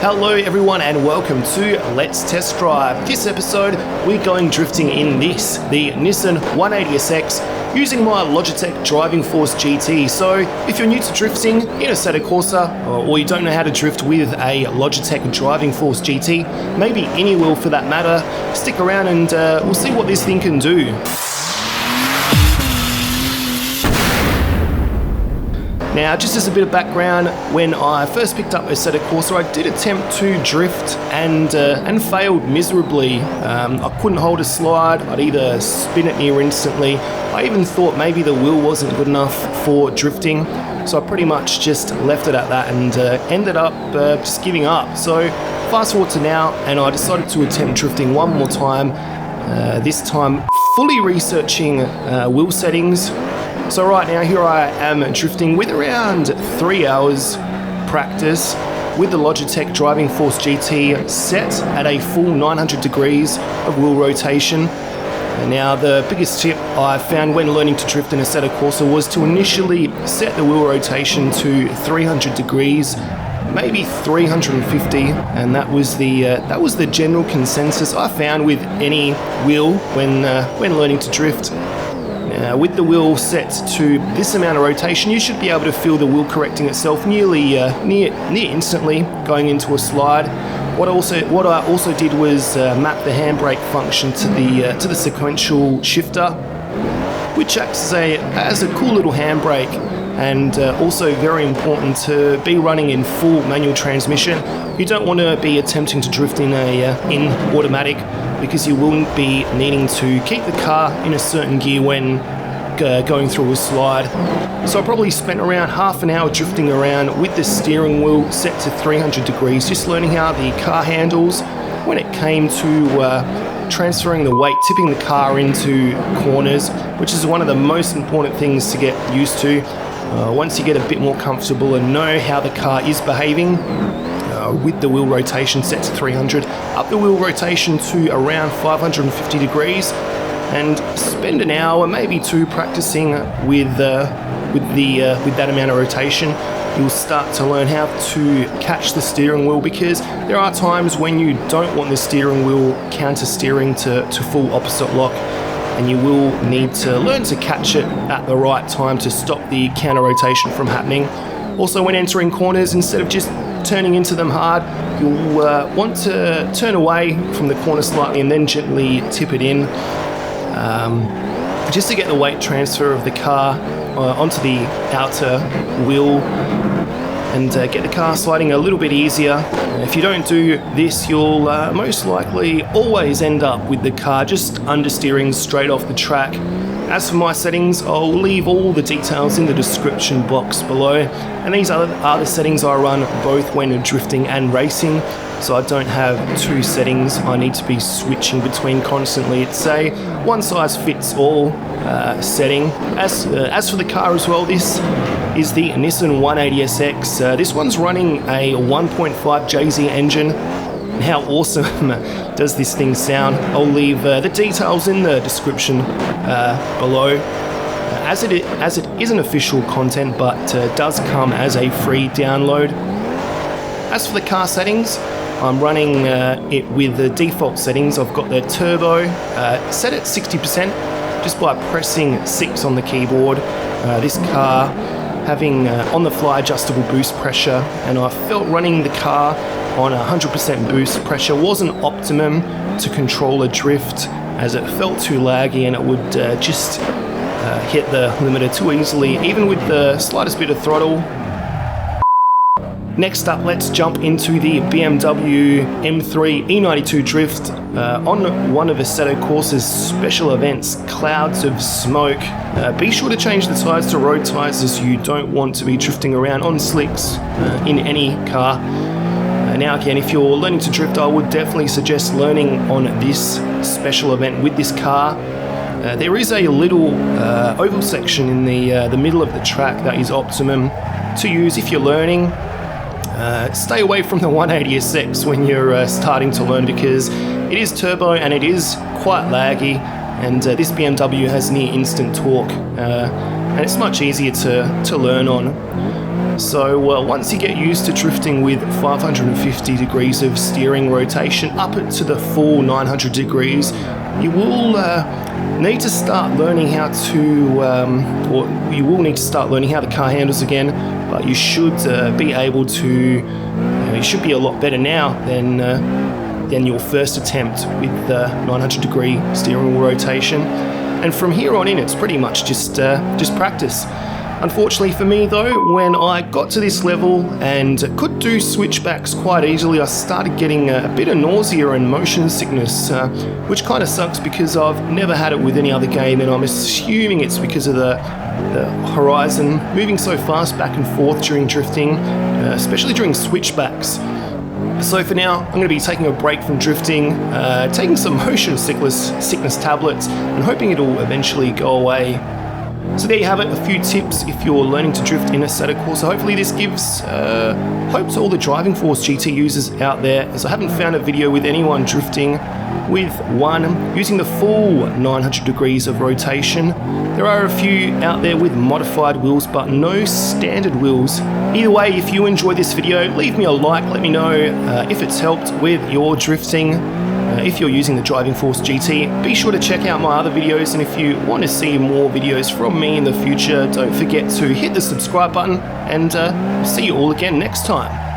Hello everyone and welcome to Let's Test Drive. This episode we're going drifting in the Nissan 180SX using my Logitech Driving Force GT. So if you're new to drifting in Assetto Corsa or you don't know how to drift with a Logitech Driving Force GT, maybe any wheel for that matter, stick around and we'll see what this thing can do. Now, just as a bit of background, when I first picked up Assetto Corsa, I did attempt to drift and failed miserably. I couldn't hold a slide. I'd either spin it near instantly. I even thought maybe the wheel wasn't good enough for drifting, so I pretty much just left it at that and ended up just giving up. So fast forward to now, and I decided to attempt drifting one more time. This time, fully researching wheel settings. So right now, here I am drifting with around 3 hours practice with the Logitech Driving Force GT set at a full 900 degrees of wheel rotation. And now, the biggest tip I found when learning to drift in Assetto Corsa was to initially set the wheel rotation to 300 degrees, maybe 350, and that was the general consensus I found with any wheel when learning to drift. With the wheel set to this amount of rotation, you should be able to feel the wheel correcting itself near instantly going into a slide. What I also did was map the handbrake function to the sequential shifter, which acts as a cool little handbrake, and also very important to be running in full manual transmission. You don't want to be attempting to drift in automatic, because you will be needing to keep the car in a certain gear when going through a slide. So I probably spent around half an hour drifting around with the steering wheel set to 300 degrees, just learning how the car handles when it came to transferring the weight, tipping the car into corners, which is one of the most important things to get used to. Once you get a bit more comfortable and know how the car is behaving, with the wheel rotation set to 300, up the wheel rotation to around 550 degrees, and spend an hour, maybe two, practicing with that amount of rotation. You'll start to learn how to catch the steering wheel, because there are times when you don't want the steering wheel counter steering to full opposite lock, and you will need to learn to catch it at the right time to stop the counter rotation from happening. Also, when entering corners, instead of just turning into them hard, you'll want to turn away from the corner slightly and then gently tip it in, just to get the weight transfer of the car onto the outer wheel and get the car sliding a little bit easier. If you don't do this, you'll most likely always end up with the car just understeering straight off the track. As for my settings, I'll leave all the details in the description box below, and these are the settings I run both when drifting and racing, so I don't have two settings I need to be switching between constantly. It's a one-size-fits-all setting. As for the car as well, this is the Nissan 180SX. This one's running a 1.5 JZ engine. How awesome does this thing sound? I'll leave the details in the description below, as it isn't official content, but does come as a free download. As for the car settings, I'm running it with the default settings. I've got the turbo set at 60% just by pressing 6 on the keyboard. This car having on-the-fly adjustable boost pressure, and I felt running the car on 100% boost pressure wasn't optimum to control a drift, as it felt too laggy and it would just hit the limiter too easily, even with the slightest bit of throttle. Next up, let's jump into the Bmw M3 E92 Drift on one of Assetto Corsa's special events, Clouds of Smoke. Be sure to change the tyres to road tyres, as you don't want to be drifting around on slicks in any car. Now again, if you're learning to drift, I would definitely suggest learning on this special event with this car. There is a little oval section in the middle of the track that is optimum to use if you're learning. Stay away from the 180SX when you're starting to learn, because it is turbo and it is quite laggy, and this BMW has near instant torque, and it's much easier to learn on. So once you get used to drifting with 550 degrees of steering rotation up to the full 900 degrees, you will need to start learning how to, the car handles again, but you should be able to, you should be a lot better now than your first attempt with the 900 degree steering wheel rotation. And from here on in, it's pretty much just practice. Unfortunately for me though, when I got to this level and could do switchbacks quite easily, I started getting a bit of nausea and motion sickness, which kind of sucks because I've never had it with any other game, and I'm assuming it's because of the horizon moving so fast back and forth during drifting, especially during switchbacks. So for now, I'm going to be taking a break from drifting, taking some motion sickness tablets, and hoping it'll eventually go away. So there you have it, a few tips if you're learning to drift in Assetto Corsa. Hopefully this gives hope to all the Driving Force GT users out there, as I haven't found a video with anyone drifting with using the full 900 degrees of rotation. There are a few out there with modified wheels, but no standard wheels. Either way, if you enjoyed this video, leave me a like, let me know if it's helped with your drifting. If you're using the Driving Force GT, be sure to check out my other videos, and if you want to see more videos from me in the future, don't forget to hit the subscribe button, and see you all again next time.